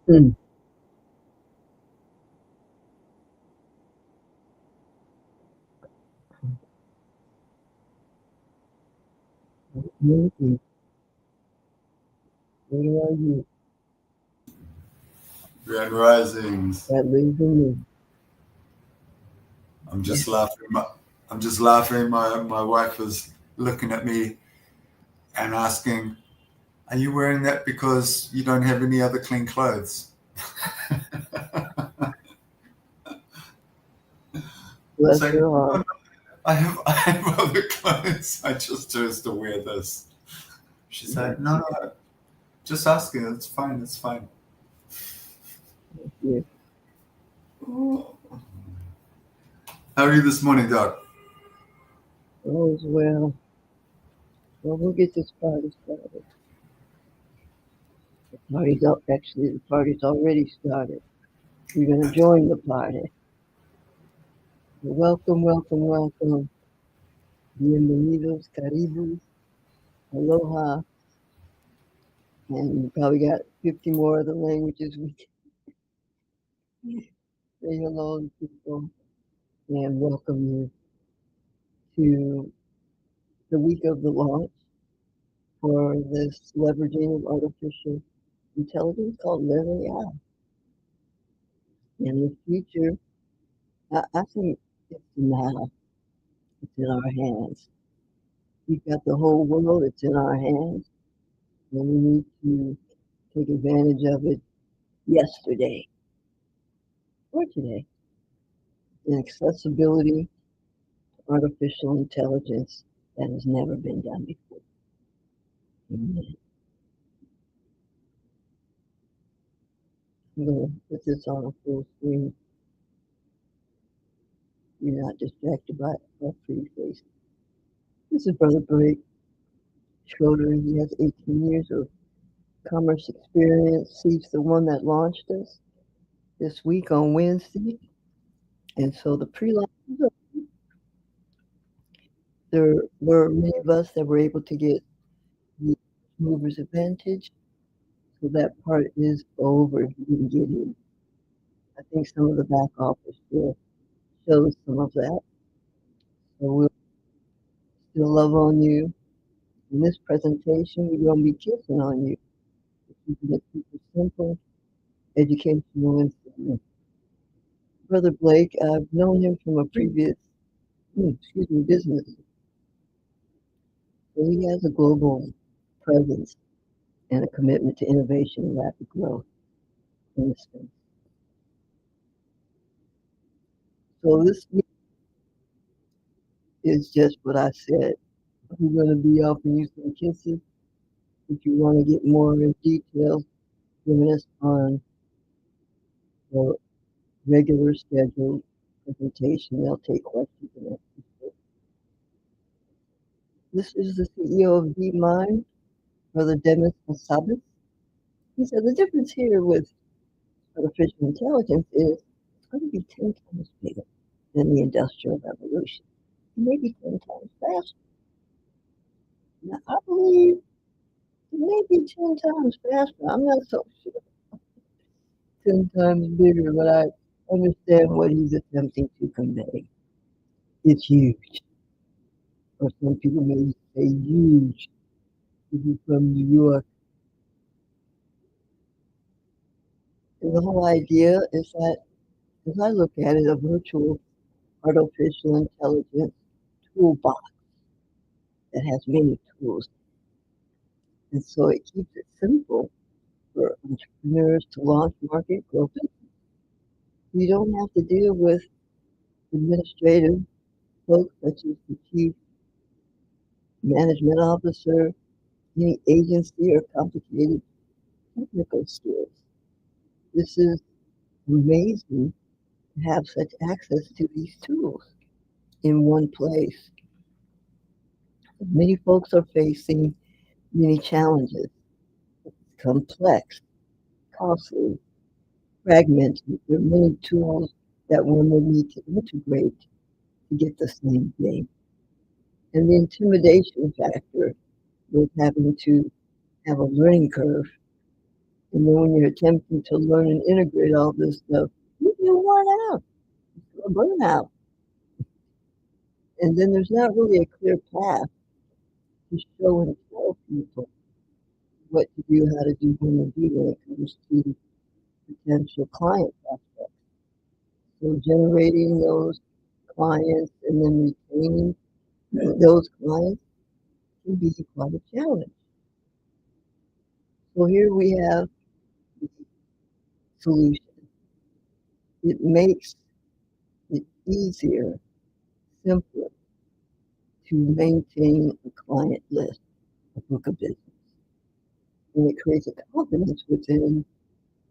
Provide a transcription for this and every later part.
Mm. Maybe. Where are you? Grand Risings. That lives in me. I'm Yeah. just laughing. I'm just laughing. My wife was looking at me and asking, "Are you wearing that because you don't have any other clean clothes?" It's Bless like, her no, heart. no, I have other clothes. I just chose to wear this. She's Yeah. like, no, no, just asking. It's fine. It's fine. Yeah. How are you this morning, Doc? All's well. Well, we'll get this party started. The party's already started. We're going to join the party. Welcome, welcome, welcome. Bienvenidos, Karibu, Aloha. And you probably got 50 more other languages we can say hello to people and welcome you to the week of the launch for this leveraging of artificial intelligence called LEV. In the future, I think it's now. It's in our hands. We've got the whole world. It's in our hands, and we need to take advantage of it yesterday or today. An accessibility to artificial intelligence that has never been done before. Amen. I'm going to put this on a full screen. You're not distracted by our pretty face. This is Brother Blake Schroeder. He has 18 years of commerce experience. He's the one that launched us this week on Wednesday. And so the pre-launch, there were many of us that were able to get the movers advantage. So that part is over. If you didn't get it, I think some of the back office still shows some of that. So we'll still love on you. In this presentation, we're going to be kissing on you. Keeping it super simple, educational, and simple. Brother Blake, I've known him from a previous, business. So he has a global presence and a commitment to innovation and rapid growth in the space. So this is just what I said. We're going to be offering you some kisses. If you want to get more in detail, join us on the regular scheduled presentation. They'll take questions and answers. This is the CEO of DeepMind, Brother Demis Hassabis. He said the difference here with artificial intelligence is it's going to be 10 times bigger than the Industrial Revolution, maybe 10 times faster. Now, I believe it may be 10 times faster. I'm not so sure. 10 times bigger, but I understand what he's attempting to convey. It's huge. Or some people may say huge if you're from New York. And the whole idea is that, as I look at it, a virtual artificial intelligence toolbox that has many tools. And so it keeps it simple for entrepreneurs to launch, market, grow business. You don't have to deal with administrative folks such as the chief management officer, any agency, or complicated technical skills. This is amazing to have such access to these tools in one place. Many folks are facing many challenges. It's complex, costly, fragmented. There are many tools that one will need to integrate to get the same thing. And the intimidation factor with having to have a learning curve And then when you're attempting to learn and integrate all this stuff, you get worn out, a burnout. And then there's not really a clear path to show and tell people what to do, how to do, when to do when it comes to potential client prospects. So generating those clients and then retaining those clients can be quite a challenge. So here we have the solution. It makes it easier, simpler to maintain a client list, a book of business. And it creates a confidence within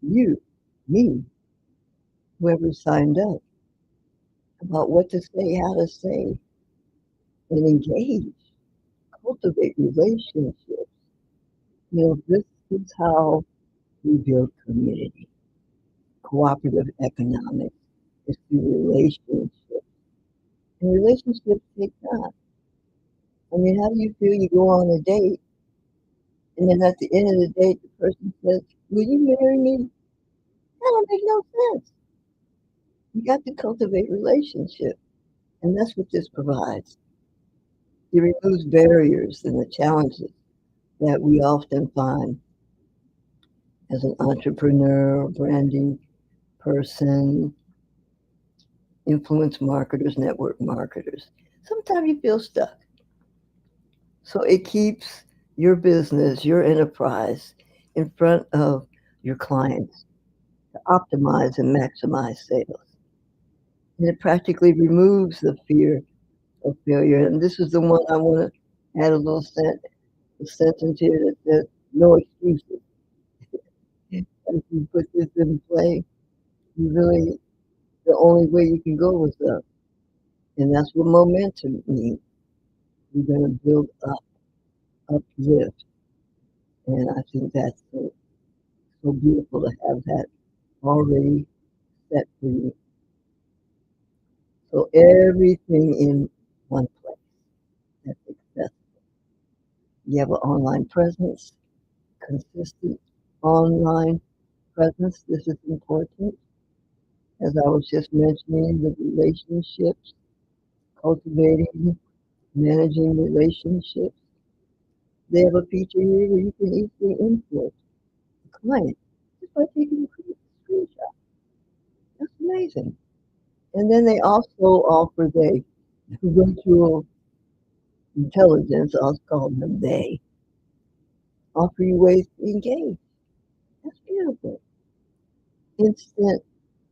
you, me, whoever signed up, about what to say, how to say, and engage, cultivate relationships. This is how we build community. Cooperative economics is through relationships. And relationships take time. I mean, how do you feel you go on a date, and then at the end of the date, the person says, "Will you marry me?" That don't make no sense. You got to cultivate relationships, and that's what this provides. It removes barriers and the challenges that we often find as an entrepreneur or branding person, influence marketers, network marketers. Sometimes you feel stuck. So it keeps your business, your enterprise in front of your clients to optimize and maximize sales. And it practically removes the fear of failure. And this is the one I want to add a sentence here that says, no excuses. If you put this in play, you really, the only way you can go is up. And that's what momentum means. You're going to build up, uplift. And I think that's so beautiful to have that already set for you. So everything in one place. That's accessible. You have an online presence, consistent online presence. This is important. As I was just mentioning, the relationships, cultivating, managing relationships. They have a feature here where you can easily import the client just by taking a screenshot. That's amazing. And then they also offer the virtual intelligence, I'll call them they, offer you ways to engage. That's beautiful. Instant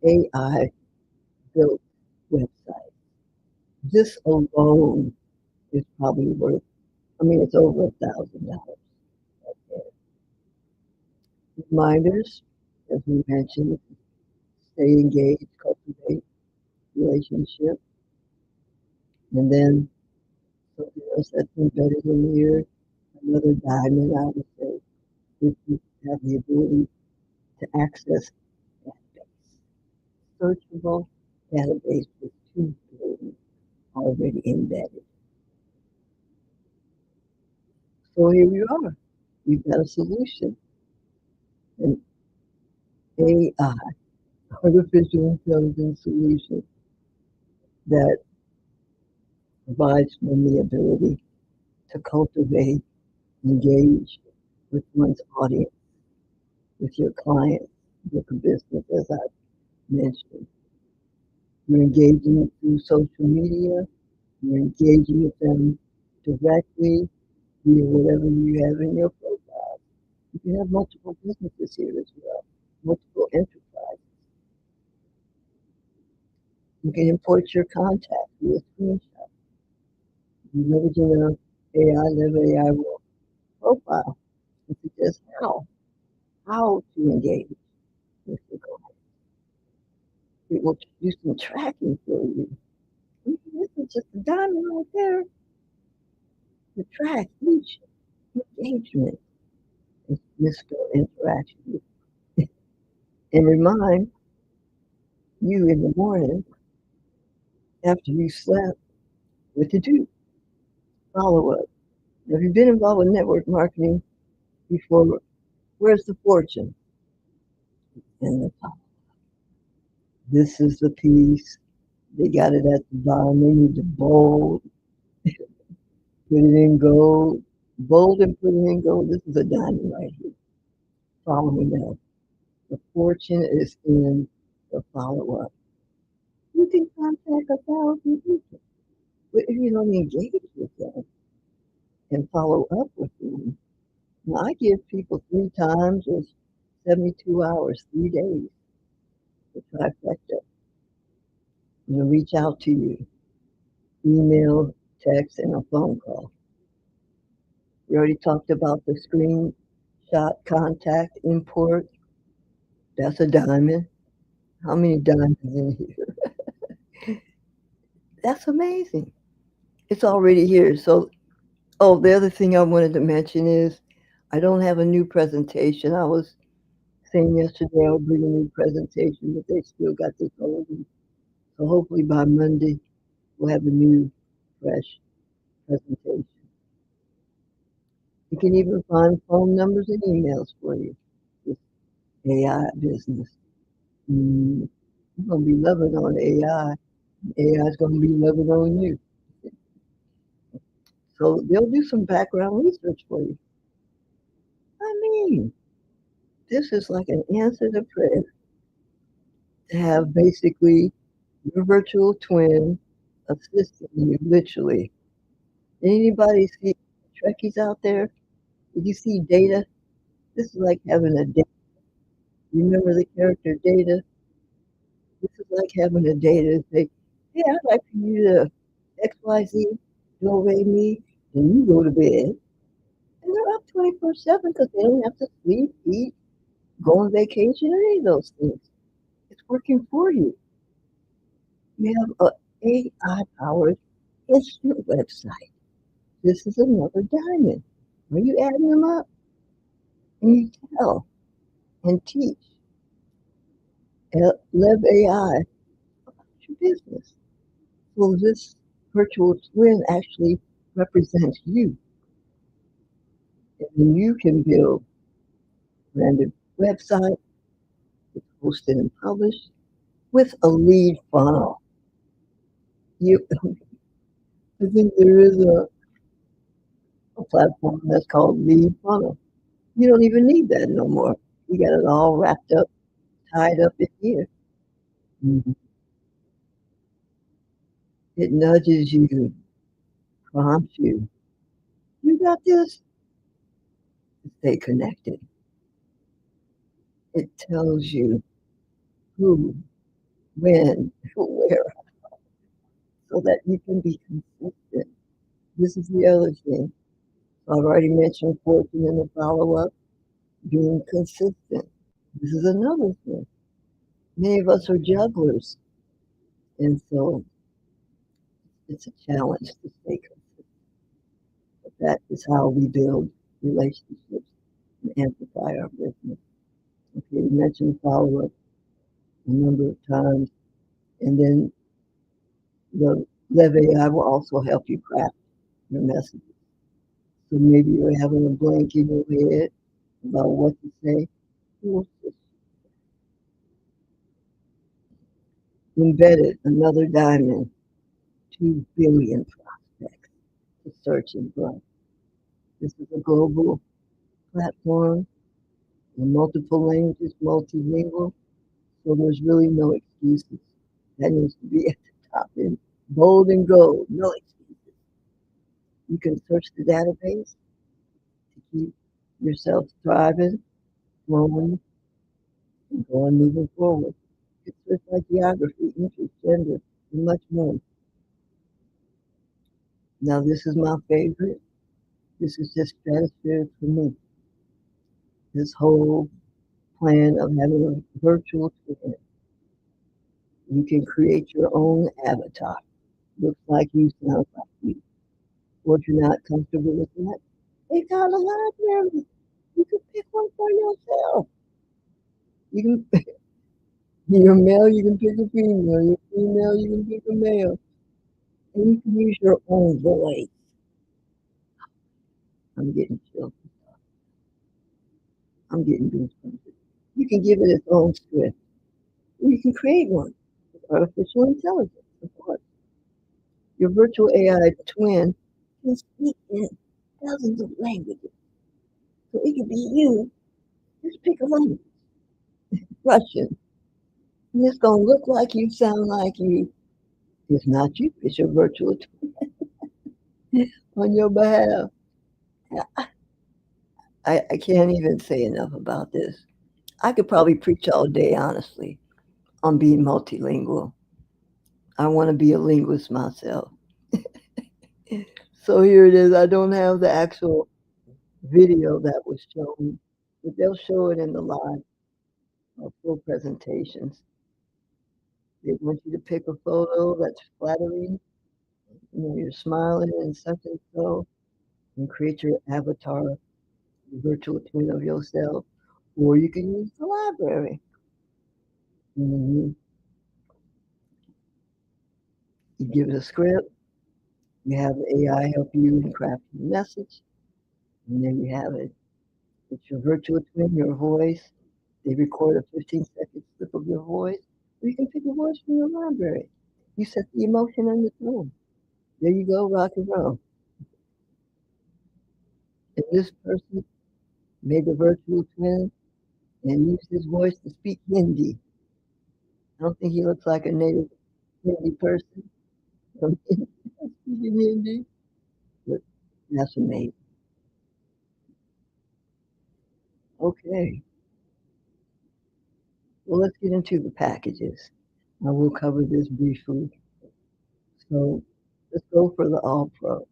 AI built website. This alone is probably worth, it's over $1,000. Okay. Reminders, as we mentioned, stay engaged, cultivate relationship. And then something else that's embedded in here, another diamond, I would say, if you have the ability to access database, searchable database with 2 billion already embedded. So here you are. You've got a solution. An AI, artificial intelligence solution that provides one the ability to cultivate, engage with one's audience, with your clients, with the business, as I mentioned. You're engaging through social media. You're engaging with them directly via whatever you have in your profile. You can have multiple businesses here as well, multiple enterprises. You can import your contacts via screenshot. You leveraging an AI, LEV AI profile. It suggests how to engage with your client. It will do some tracking for you. This is just a diamond right there. To track each engagement and mystical interaction. And remind you in the morning after you slept what to do. Follow up. Have you been involved with network marketing before? Where's the fortune? and the top. This is the piece. They got it at the bottom. They need to bold, put it in gold. Bold and put it in gold. This is a diamond right here. Follow me now. The fortune is in the follow-up. You can contact 1,000 people. But if you don't engage with them and follow up with them, now I give people 3 times or 72 hours, 3 days, the trifecta. I'm going to reach out to you, email, text, and a phone call. We already talked about the screenshot contact import. That's a diamond. How many diamonds in here? That's amazing. It's already here. So, the other thing I wanted to mention is I don't have a new presentation. I was saying yesterday I'll bring a new presentation, but they still got this old one. So hopefully by Monday we'll have a new, fresh presentation. You can even find phone numbers and emails for you. This AI business. You're going to be loving on AI. AI is going to be loving on you. So they'll do some background research for you. I mean, this is like an answer to prayer. To have basically your virtual twin assisting you, literally. Anybody see Trekkies out there? Did you see Data? This is like having a Data. Remember the character Data? This is like having a Data and say, hey, I'd like for you to XYZ, do away me, and you go to bed. And they're up 24/7 because they don't have to sleep, eat, go on vacation, or any of those things. It's working for you. You have an AI-powered instant website. This is another diamond. Are you adding them up? And you tell and teach LEV AI about your business. So this virtual twin actually represents you. And then you can build a branded website, it's hosted and published with a lead funnel. I think there is a platform that's called Lead Funnel. You don't even need that no more. You got it all wrapped up, tied up in here. Mm-hmm. It nudges you, prompts you. You got this. Stay connected. It tells you who, when, where, so that you can be consistent. This is the other thing. I've already mentioned fortune in the follow-up, being consistent. This is another thing. Many of us are jugglers, and so it's a challenge to stay consistent. But that is how we build relationships and amplify our business. Okay, we mentioned follow-up a number of times, and then the LEV AI will also help you craft your messages. So maybe you're having a blank in your head about what to say. Embedded, another diamond, 2 billion prospects to search and run. This is a global platform in multiple languages, multilingual, so there's really no excuses. That needs to be at the top in bold and gold, no excuses. You can search the database to keep yourself thriving, growing, and going moving forward. It's just like geography, interest, gender, and much more. Now, this is my favorite. This is just stratospheric for me. This whole plan of having a virtual twin. You can create your own avatar. Looks like you, sounds like you. Or if you're not comfortable with that, they got a library. You can pick one for yourself. You can, you're male, you can pick a female. You're female, you can pick a male. And you can use your own voice. I'm getting chills. I'm getting goosebumps. You can give it its own script. Or you can create one with artificial intelligence, of course. Your virtual AI twin can speak in dozens of languages. So it could be you. Just pick a language. Russian. And it's going to look like you, sound like you. It's not you. It's your virtual twin on your behalf. I can't even say enough about this. I could probably preach all day, honestly, on being multilingual. I want to be a linguist myself. So here it is. I don't have the actual video that was shown, but they'll show it in the live full presentations. They want you to pick a photo that's flattering. You know, you're smiling and such and so, and create your avatar, the virtual twin of yourself, or you can use the library. Mm-hmm. You give it a script. You have the AI help you in crafting the message, and then you have it. It's your virtual twin, your voice. They record a 15-second clip of your voice, or you can pick a voice from your library. You set the emotion and the tone. There you go, rock and roll. And this person made the virtual twin and used his voice to speak Hindi. I don't think he looks like a native Hindi person. Speaking Hindi, but that's amazing. Okay, well, let's get into the packages. I will cover this briefly. So let's go for the All Pro.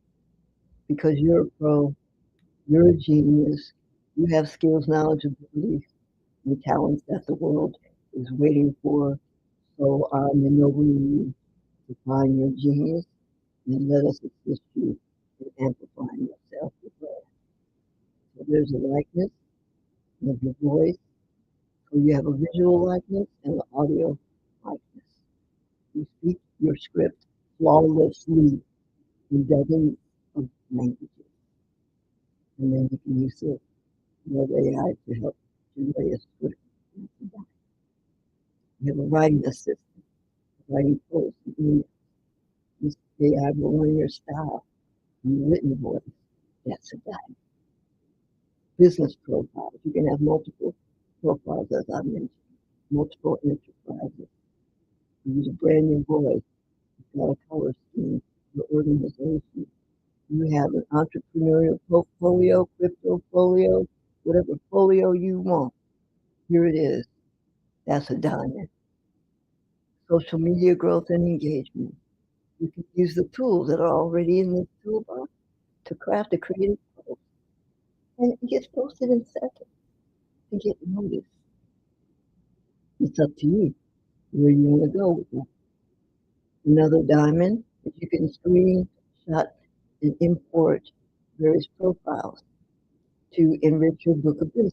Because you're a pro, you're a genius, you have skills, knowledge, abilities, and talents that the world is waiting for. So I'm enabling you to find your genius and let us assist you in amplifying yourself as well. So there's a likeness of your voice. So you have a visual likeness and an audio likeness. You speak your script flawlessly in dozens of languages. And then you can use it with AI to help generate a script. You have a writing assistant, writing posts, and this AI will learn your style, your written voice. That's a guide. Business profiles. You can have multiple profiles, as I mentioned, multiple enterprises. You use a brand new voice. You've got a color scheme, your organization. You have an entrepreneurial portfolio, crypto folio, whatever folio you want. Here it is. That's a diamond. Social media growth and engagement. You can use the tools that are already in this toolbox to craft a creative post. And it gets posted in seconds to get noticed. It's up to you where you want to go with that. Another diamond is you can screenshot and import various profiles to enrich your book of business.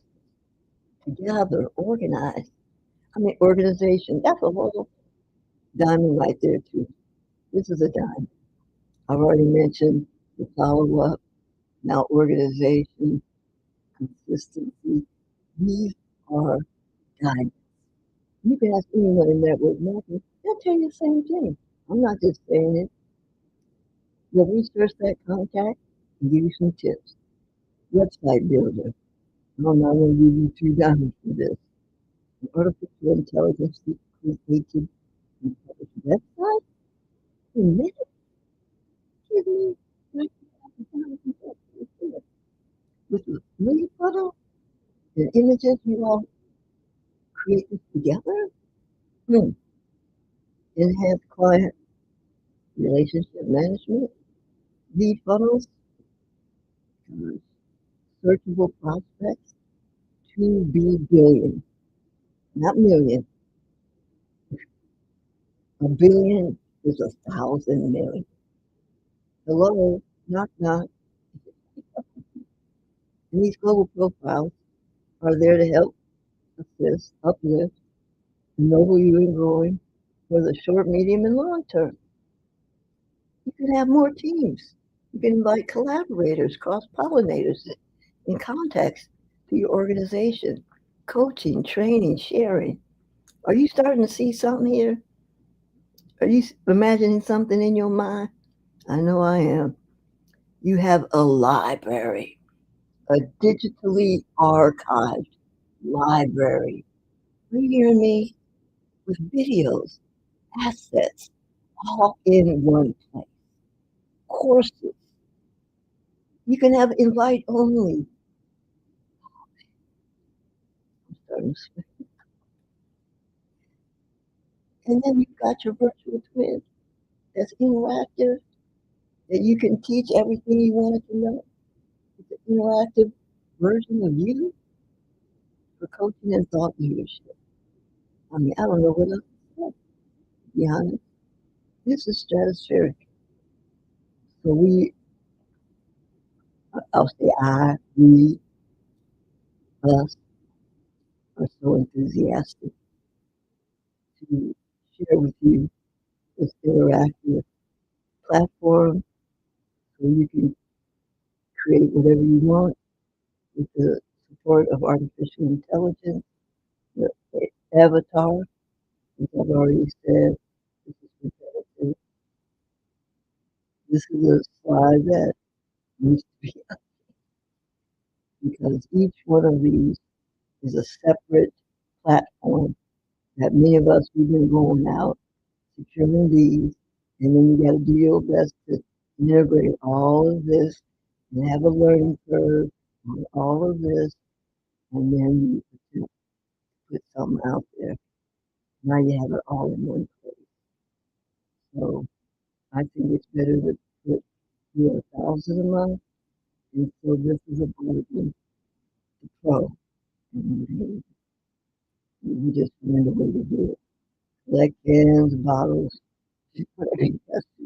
To gather, organize. I mean, organization, that's a whole diamond right there, too. This is a diamond. I've already mentioned the follow-up, now organization, consistency. These are diamonds. You can ask anyone in network marketing, they'll tell you the same thing. I'm not just saying it. You'll research that contact and give you some tips. Website builder. I'm not going to give you 2 diamonds for this. An artificial intelligence created and published website in minutes. Give me with a really photo and images you all create this together. Enhance client relationship management. Lead funnels. Searchable prospects. 2 billion, not million. A billion is 1,000 million. Hello, knock knock. And these global profiles are there to help assist, uplift, ennoble you in growing for the short, medium, and long term. You can have more teams. You can invite collaborators, cross-pollinators, and contacts to your organization. coaching, training, sharing. Are you starting to see something here? Are you imagining something in your mind? I know I am. You have a library, a digitally archived library. Are you hearing me? With videos, assets, all in one place. Courses. You can have invite only. I'm starting to sweat. And then you've got your virtual twin that's interactive, that you can teach everything you wanted to know. It's an interactive version of you for coaching and thought leadership. I mean, I don't know what else to say, to be honest. This is stratospheric. So I'll say we, us, are so enthusiastic to share with you this interactive platform so you can create whatever you want with the support of artificial intelligence, the avatar, as I've already said. This is repetitive. This is a slide that needs to be up because each one of these is a separate platform that many of us we've been going out securing these, and then you got to do your best to integrate all of this and have a learning curve on all of this, and then you put something out there. Now you have it all in one place. So I think it's better to put 1,000 a month, and so this is a bargain, the pro. And you just find a way to do it. Collect cans, bottles, whatever you have to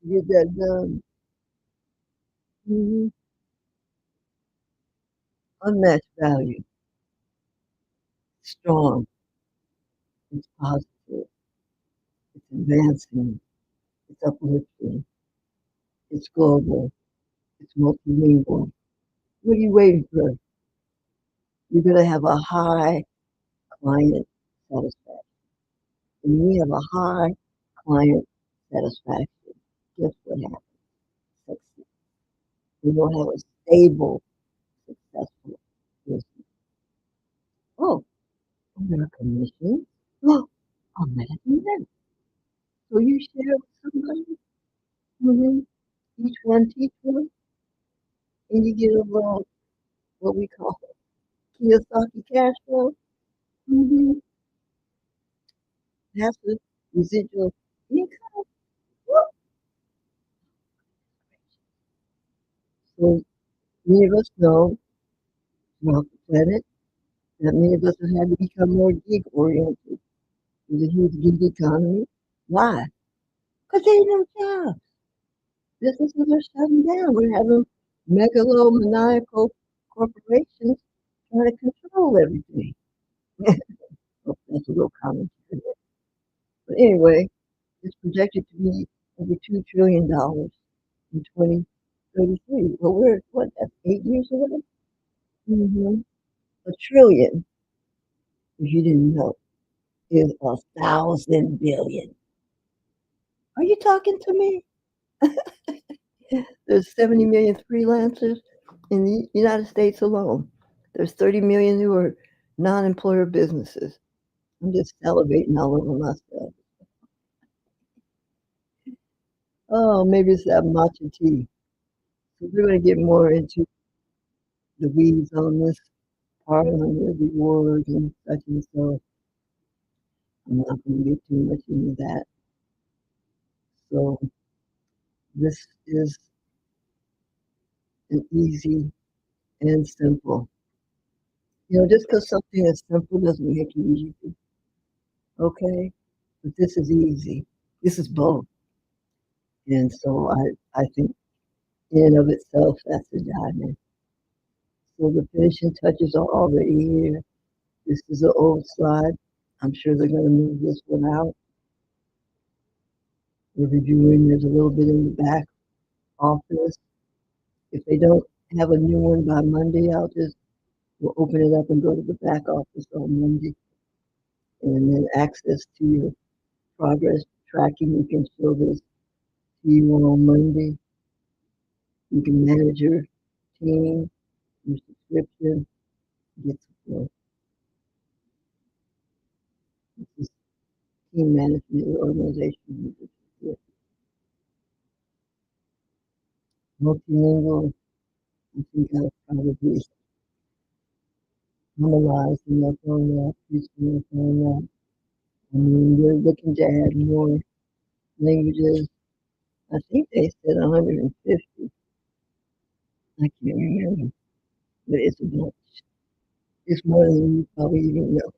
get that done. Mm-hmm. Unmatched value, strong, it's positive, it's advancing, it's uplifting, it's global, it's multilingual. What are you waiting for? You're going to have a high client satisfaction. When we have a high client satisfaction, guess what happens? Success. We don't have a stable, successful business. Oh, I'm going to commission. Oh, I'm going to do that. So you share with somebody, mm-hmm. Each one teach one, and you get a little, what we call Kiyosaki cash flow. Mm-hmm. Passive residual income. Woo! So many of us know throughout the planet that many of us have had to become more gig oriented. There's a huge gig economy. Why? Because there ain't no jobs. Businesses are shutting down. We're having megalomaniacal corporations trying to control everything. Well, that's a little commentary. But anyway, it's projected to be over $2 trillion in 2033. Well, we're what? That's 8 years away. Mm-hmm. A trillion, if you didn't know, is 1,000 billion. Are you talking to me? There's 70 million freelancers in the United States alone. There's 30 million who are non-employer businesses. I'm just salivating all over myself. Oh, maybe it's that matcha tea. So we're going to get more into the weeds on this part on the rewards and such and so. I'm not going to get too much into that. So this is an easy and simple. Just because something is simple doesn't make it easy. Okay? But this is easy. This is both. And so I think in and of itself, that's a diamond. So the finishing touches are already here. This is an old slide. I'm sure they're going to move this one out. We're reviewing, there's a little bit in the back office. If they don't have a new one by Monday, I'll just We'll open it up and go to the back office on Monday. And then access to your progress tracking. You can show this to you on Monday. You can manage your team, your subscription, get support. This is team management organization. Multilingual, I think I'll probably normalize and work on that, teach work on that. I mean, we're looking to add more languages. I think they said 150. I can't remember, but it's a bunch. It's more than you probably even know.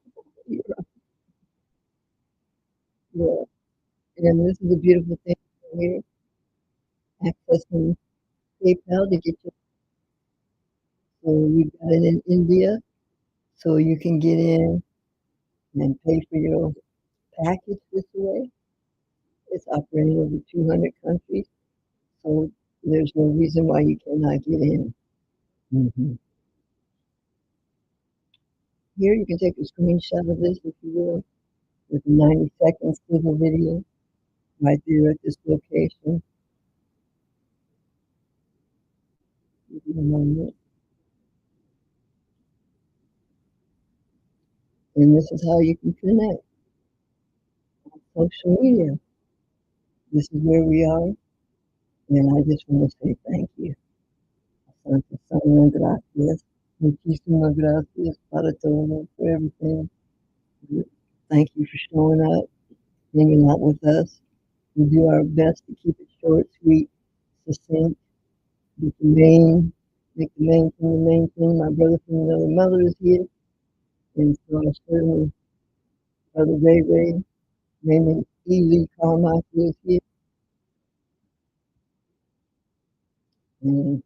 Yeah. And this is a beautiful thing here. Accessing PayPal to get your. So we've got it in India, so you can get in and pay for your package this way. It's operating over 200 countries, so there's no reason why you cannot get in. Here you can take a screenshot of this if you will, with 90 seconds to the video right there at this location. Give you a moment. And this is how you can connect on social media. This is where we are, and I just want to say thank you. Gracias. Muchísimas gracias para todo, for everything. Thank you for showing up, hanging out with us. We do our best to keep it short, sweet, succinct. Make the main thing the main thing. My brother from another mother is here, and so I certainly, Brother Ray, Raymond E. Carmichael is here. And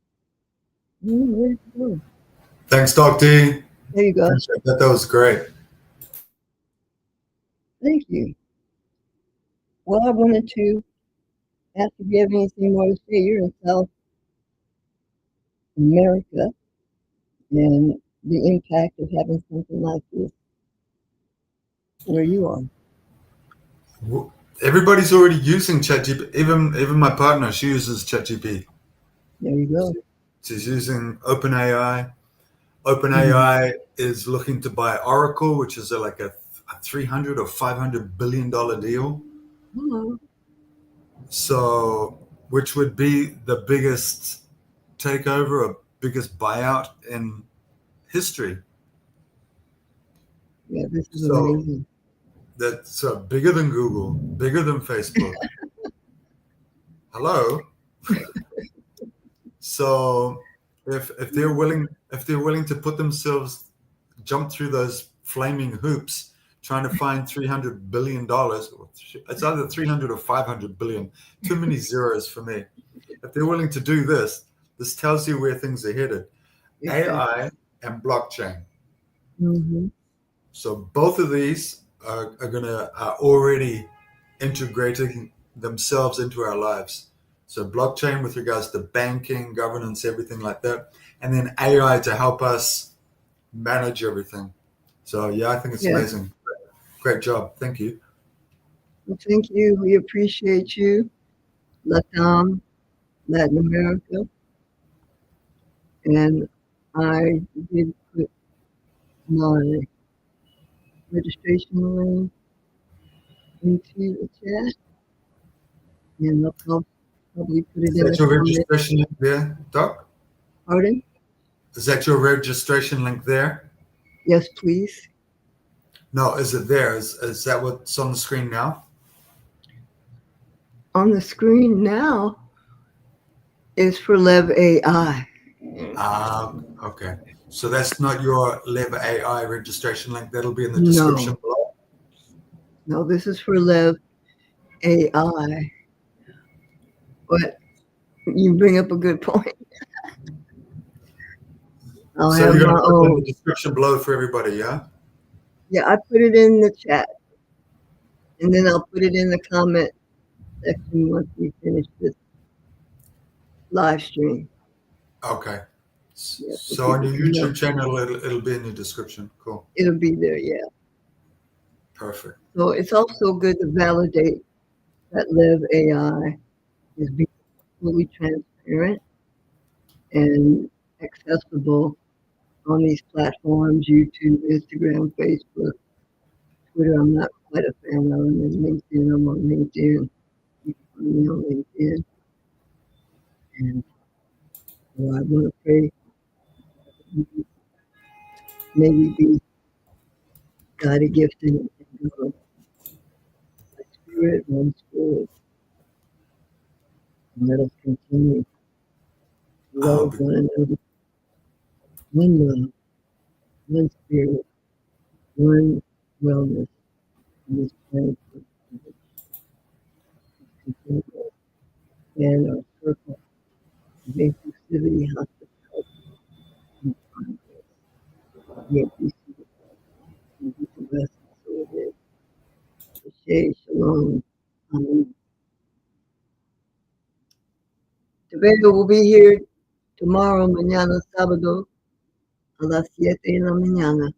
where'd you go? Thanks, Doc D. There you go. Appreciate that. That was great. Thank you. Well, I wanted to ask if you have anything more to say. You're in South America, and the impact of having something like this where you are. Everybody's already using ChatGPT. Even my partner, she uses ChatGPT. There you go. She's using OpenAI. OpenAI is looking to buy Oracle, which is like a $300 or $500 billion deal. Hello. So, which would be the biggest takeover or biggest buyout in history. Yeah, this is amazing. That's bigger than Google, bigger than Facebook. Hello. So, if they're willing to put themselves, jump through those flaming hoops, trying to find $300 billion, it's either 300 or 500 billion. Too many zeros for me. If they're willing to do this, this tells you where things are headed. Exactly. AI and blockchain. So both of these are already integrating themselves into our lives. So blockchain with regards to banking, governance, everything like that, and then AI to help us manage everything. So yeah, I think it's amazing. Great job. Thank you. Well, thank you. We appreciate you. Latin America. And I did put my registration link into the chat. And I'll probably put it in the Is that your registration link there, Doc? Pardon? Is that your registration link there? Yes, please. No, is it there? Is that what's on the screen now? On the screen now is for LEV AI. Okay. So that's not your LEV AI registration link. That'll be in the description below. No, this is for LEV AI. But you bring up a good point. So you're going to put it in the description below for everybody, yeah? Yeah, I put it in the chat. And then I'll put it in the comment section once we finish this live stream. Okay. Yeah, for So on people your to know. YouTube channel, it'll be in your description. Cool. It'll be there, yeah. Perfect. So it's also good to validate that LEV AI is being fully transparent and accessible on these platforms, YouTube, Instagram, Facebook, Twitter. I'm not quite a fan of them. And LinkedIn, I'm on LinkedIn. You can find me on LinkedIn. And so I want to pray maybe be guided, gifted, and God, by Spirit, one Spirit. And let us continue to I'll love be, one another, one love, one Spirit, one wellness in this planet. Continue to expand our circle of inclusivity, hospitality, and kindness. Yet we see the blessings. So it is. Shay, shalom. Amen. Tobago will be here tomorrow, mañana sábado, a las 7 de la mañana.